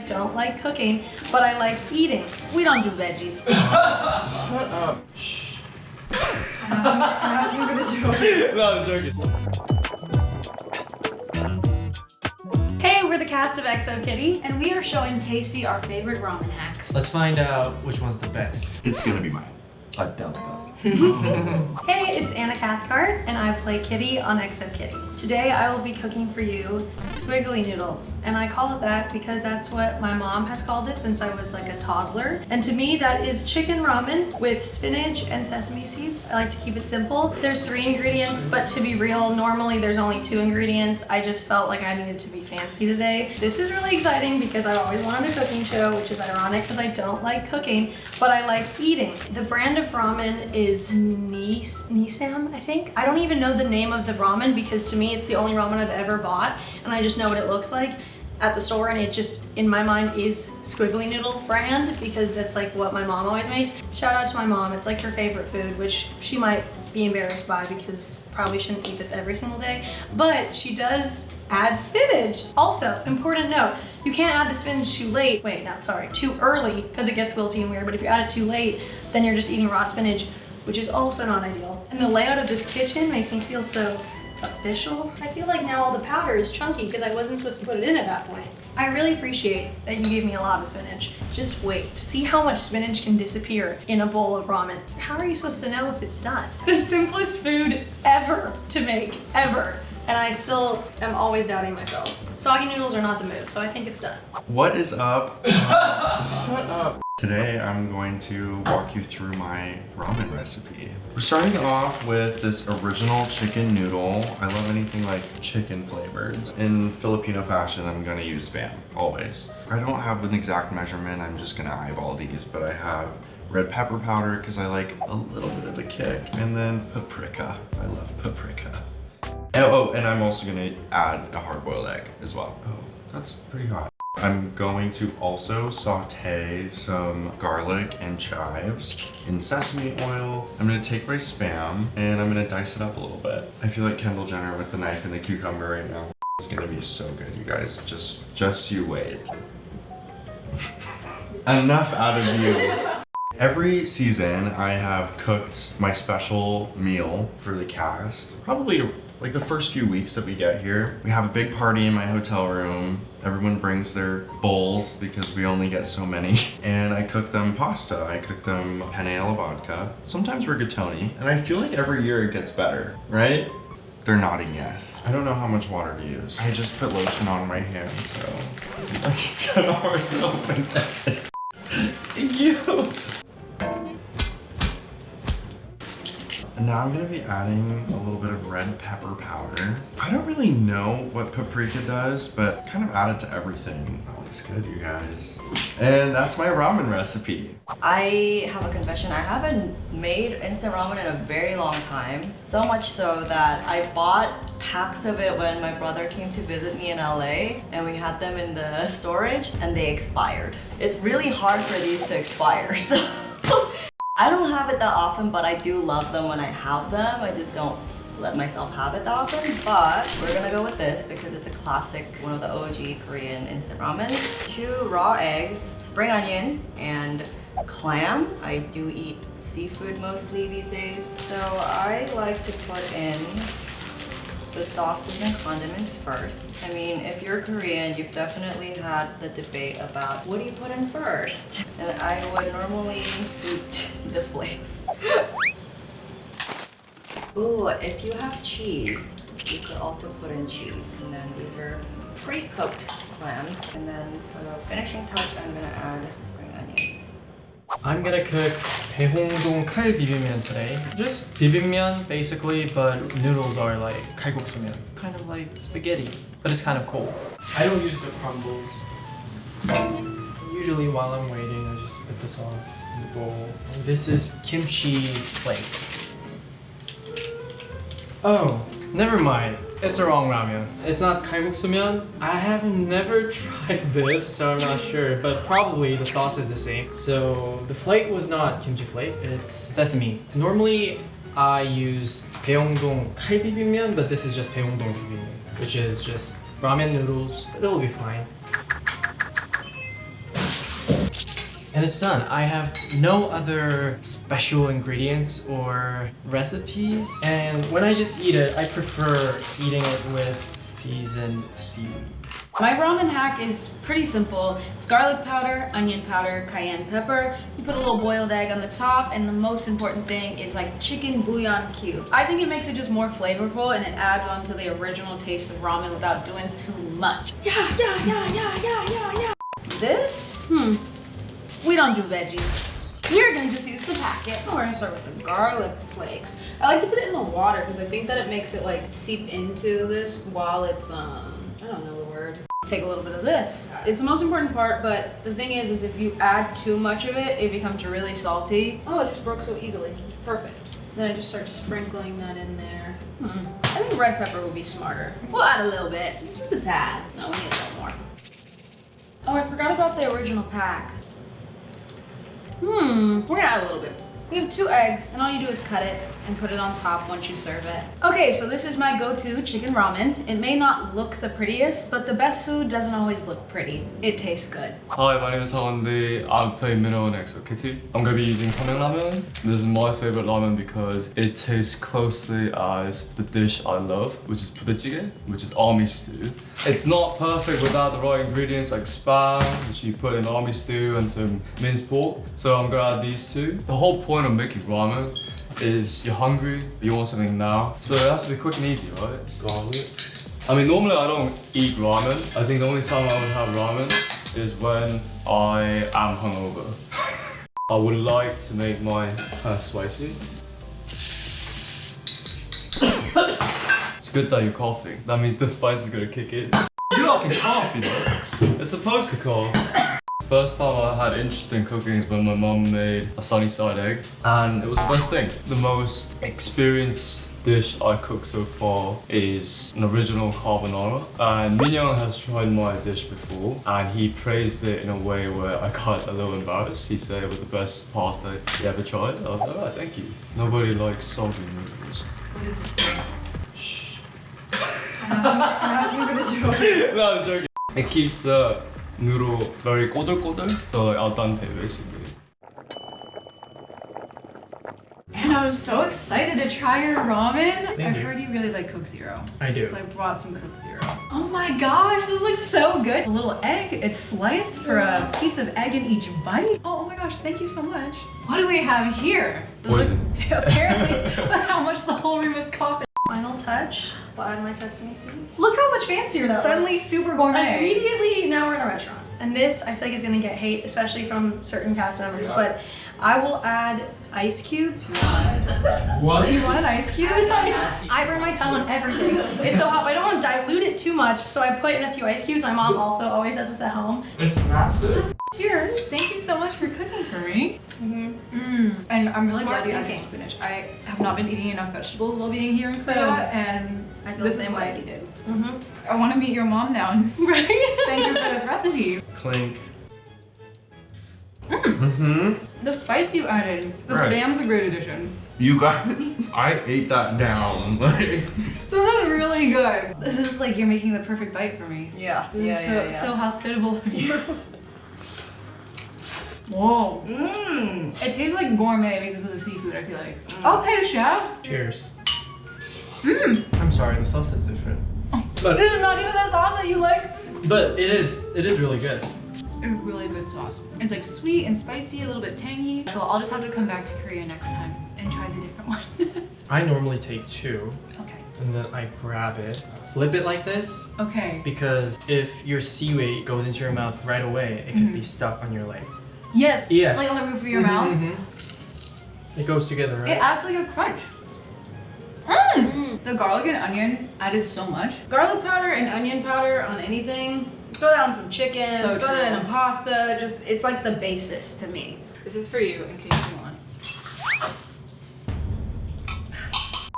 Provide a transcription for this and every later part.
Don't like cooking, but I like eating. We don't do veggies. Shut up. Shh. I was even gonna joke. No, I was joking. Hey, we're the cast of XO Kitty. And we are showing Tasty our favorite ramen hacks. Let's find out which one's the best. It's gonna be mine. I doubt that. Hey, it's Anna Cathcart, and I play Kitty on XO Kitty. Today I will be cooking for you squiggly noodles, and I call it that because that's what my mom has called it since I was like a toddler. And to me, that is chicken ramen with spinach and sesame seeds. I like to keep it simple. There's 3 ingredients, but to be real, normally there's only 2 ingredients. I just felt like I needed to be fancy today. This is really exciting because I always wanted a cooking show, which is ironic because I don't like cooking, but I like eating. The brand of ramen is Nisam, I think. I don't even know the name of the ramen because to me it's the only ramen I've ever bought, and I just know what it looks like at the store, and it just, in my mind, is squiggly noodle brand because that's like what my mom always makes. Shout out to my mom, it's like her favorite food, which she might be embarrassed by because probably shouldn't eat this every single day, but she does add spinach. Also, important note, you can't add the spinach too late. Wait, no, sorry, too early because it gets wilty and weird, but if you add it too late, then you're just eating raw spinach, which is also not ideal. And the layout of this kitchen makes me feel so official. I feel like now all the powder is chunky because I wasn't supposed to put it in at that point. I really appreciate that you gave me a lot of spinach. Just wait. See how much spinach can disappear in a bowl of ramen. How are you supposed to know if it's done? The simplest food ever to make, ever. And I still am always doubting myself. Soggy noodles are not the move, so I think it's done. What is up? Shut up. Today I'm going to walk you through my ramen recipe. We're starting off with this original chicken noodle. I love anything like chicken flavors. In Filipino fashion, I'm gonna use Spam, always. I don't have an exact measurement, I'm just gonna eyeball these, but I have red pepper powder because I like a little bit of a kick, and then paprika. I love paprika. Oh, and I'm also gonna add a hard-boiled egg as well. Oh, that's pretty hot. I'm going to also saute some garlic and chives in sesame oil. I'm gonna take my Spam and I'm gonna dice it up a little bit. I feel like Kendall Jenner with the knife and the cucumber right now. It's gonna be so good, you guys. Just you wait. Enough out of you. Every season, I have cooked my special meal for the cast. Probably like the first few weeks that we get here. We have a big party in my hotel room. Everyone brings their bowls because we only get so many. And I cook them pasta. I cook them penne alla vodka. Sometimes rigatoni. And I feel like every year it gets better, right? They're nodding yes. I don't know how much water to use. I just put lotion on my hands, so it's kind of hard to open that. Ew. And now I'm gonna be adding a little bit of red pepper powder. I don't really know what paprika does, but kind of add it to everything. Oh, it's good, you guys. And that's my ramen recipe. I have a confession. I haven't made instant ramen in a very long time. So much so that I bought packs of it when my brother came to visit me in LA, and we had them in the storage and they expired. It's really hard for these to expire, so I don't have it that often, but I do love them when I have them. I just don't let myself have it that often, but we're gonna go with this because it's a classic, one of the OG Korean instant ramen. 2 raw eggs, spring onion, and clams. I do eat seafood mostly these days, so I like to put in the sauces and condiments first. I mean, if you're Korean, you've definitely had the debate about what do you put in first? And I would normally eat the flakes. Ooh, if you have cheese, you could also put in cheese. And then these are pre-cooked clams. And then for the finishing touch, I'm gonna add spring onions. I'm gonna cook 대홍동 칼 비빔면 today. Just bibimbap basically, but noodles are like kalguksu면. Kind of like spaghetti, but it's kind of cold. I don't use the crumbles. Usually while I'm waiting, I just put the sauce in the bowl. This is kimchi flakes. Oh, never mind. It's the wrong ramen. It's not kalguksu면. I have never tried this, so I'm not sure, but probably the sauce is the same. So the flake was not kimchi flake, it's sesame. Normally I use 대홍동 칼 비빔면, but this is just 대홍동 비빔면, which is just ramen noodles. It'll be fine. And it's done. I have no other special ingredients or recipes. And when I just eat it, I prefer eating it with seasoned seaweed. My ramen hack is pretty simple. It's garlic powder, onion powder, cayenne pepper. You put a little boiled egg on the top, and the most important thing is like chicken bouillon cubes. I think it makes it just more flavorful and it adds on to the original taste of ramen without doing too much. Yeah. This? We don't do veggies. We're gonna just use the packet. We're gonna start with the garlic flakes. I like to put it in the water because I think that it makes it like seep into this while it's I don't know the word. Take a little bit of this. It's the most important part, but the thing is if you add too much of it, it becomes really salty. Oh, it just broke so easily. Perfect. Then I just start sprinkling that in there. I think red pepper would be smarter. We'll add a little bit, just a tad. No, we need a little more. Oh, I forgot about the original pack. We're gonna add a little bit. We have 2 eggs, and all you do is cut it and put it on top once you serve it. Okay, so this is my go-to chicken ramen. It may not look the prettiest, but the best food doesn't always look pretty. It tastes good. Hi, my name is Heon. I'm playing Minho on EXO Kitty. I'm going to be using Samyang ramen. This is my favorite ramen because it tastes closely as the dish I love, which is 부대찌개, which is army stew. It's not perfect without the right ingredients like spam, which you put in army stew, and some minced pork. So I'm going to add these 2. The whole point of making ramen is you're hungry, you want something now. So it has to be quick and easy, right? Garlic. I mean, normally I don't eat ramen. I think the only time I would have ramen is when I am hungover. I would like to make mine kind of spicy. It's good that you're coughing. That means the spice is gonna kick in. You lot can cough, you know? It's supposed to cough. First time I had interesting cooking is when my mum made a sunny side egg, and it was the best thing. The most experienced dish I cooked so far is an original carbonara, and Minyoung has tried my dish before and he praised it in a way where I got a little embarrassed. He said it was the best pasta he ever tried. I was like, oh, thank you. Nobody likes soggy noodles. Shh. I was even gonna joke. No, I'm joking. It keeps the noodle very 꼬들꼬들, so like al dente basically. And I was so excited to try your ramen. I Thank you. heard you really like Coke Zero. I do. So I brought some Coke Zero. Oh my gosh, this looks so good. A little egg, it's sliced for a piece of egg in each bite. Oh my gosh, thank you so much. What do we have here? This Poison. looks apparently how much the whole room is coughing. Final touch, I'll add my sesame seeds. Look how much fancier that Suddenly looks. super gourmet. Immediately, now we're in a restaurant. And this, I feel like, is gonna get hate, especially from certain cast members, but I will add ice cubes. What? Do you want an ice cube? I burn my tongue on everything. It's so hot, but I don't want to dilute it too much, so I put in a few ice cubes. My mom also always does this at home. It's massive. Here, thank you so much for cooking for me. And I'm really Smart glad you added thinking. spinach. I have not been eating enough vegetables while being here in Korea, and I feel this the is same what I way. needed. Mm-hmm. I want to meet your mom now. Right? Thank you for this recipe. Clink. The spice you added, the Right. spam's a great addition. You guys, I ate that down. Like, This is really good. This is like you're making the perfect bite for me. Yeah, This is so hospitable of you. Whoa. It tastes like gourmet because of the seafood, I feel like. Okay, chef. Cheers. I'm sorry, the sauce is different. But This is not even the sauce that you like. but it is really good. A really good sauce. It's like sweet and spicy, a little bit tangy. So I'll just have to come back to Korea next time and try the different one. I normally take 2 Okay. and then I grab it, flip it like this, Okay. because if your seaweed goes into your mouth right away, it can be stuck on your leg. Yes. Yes. Like on the roof of your mouth. It goes together, right? It adds like a crunch. The garlic and onion added so much. Garlic powder and onion powder on anything. Throw that on some chicken, So throw that in true. a pasta. Just it's like the basis to me. This is for you in case you want.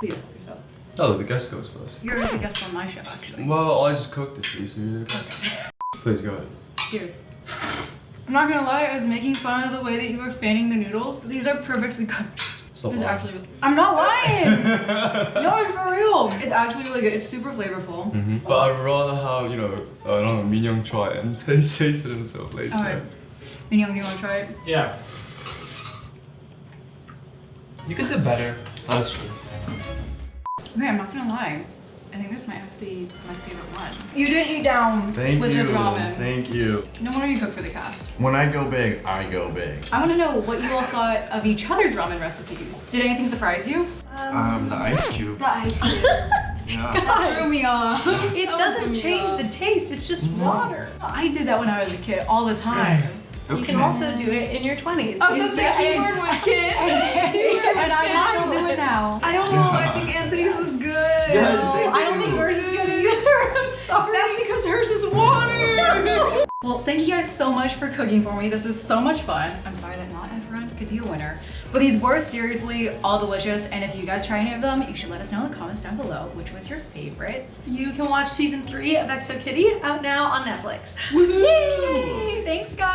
Please help yourself. Oh, the guest goes first. You're the guest on my show, actually. Well, I just cooked it for you, so you're the guest. Please go ahead. Cheers. I'm not gonna lie, I was making fun of the way that you were fanning the noodles. These are perfectly cooked. Stop It's lying. actually. I'm not lying. No, it's for real. It's actually really good. It's super flavorful. But I'd rather have, I don't know, Minyoung try it and taste it himself later. Alright. Minyoung, do you want to try it? Yeah. You could do better. That's true. Okay, I'm not gonna lie. I think this might have to be my favorite one. You did eat down Thank with you. this ramen. Thank you. No wonder you cook for the cast. When I go big, I go big. I want to know what you all thought of each other's ramen recipes. Did anything surprise you? The ice cube. The ice cube. Yeah. That threw me off. It doesn't change the taste, it's just water. I did that when I was a kid all the time. You can also do it in your 20s. Oh, that's a key word with kid. And I can still do it now. I don't know. I think Anthony's was good. Yes, No, they I don't do. think yours is good either. I'm sorry. That's because hers is water. Well, thank you guys so much for cooking for me. This was so much fun. I'm sorry that not everyone could be a winner. But these were seriously all delicious. And if you guys try any of them, you should let us know in the comments down below which was your favorite. You can watch season 3 of XO Kitty out now on Netflix. Yay! Thanks, guys.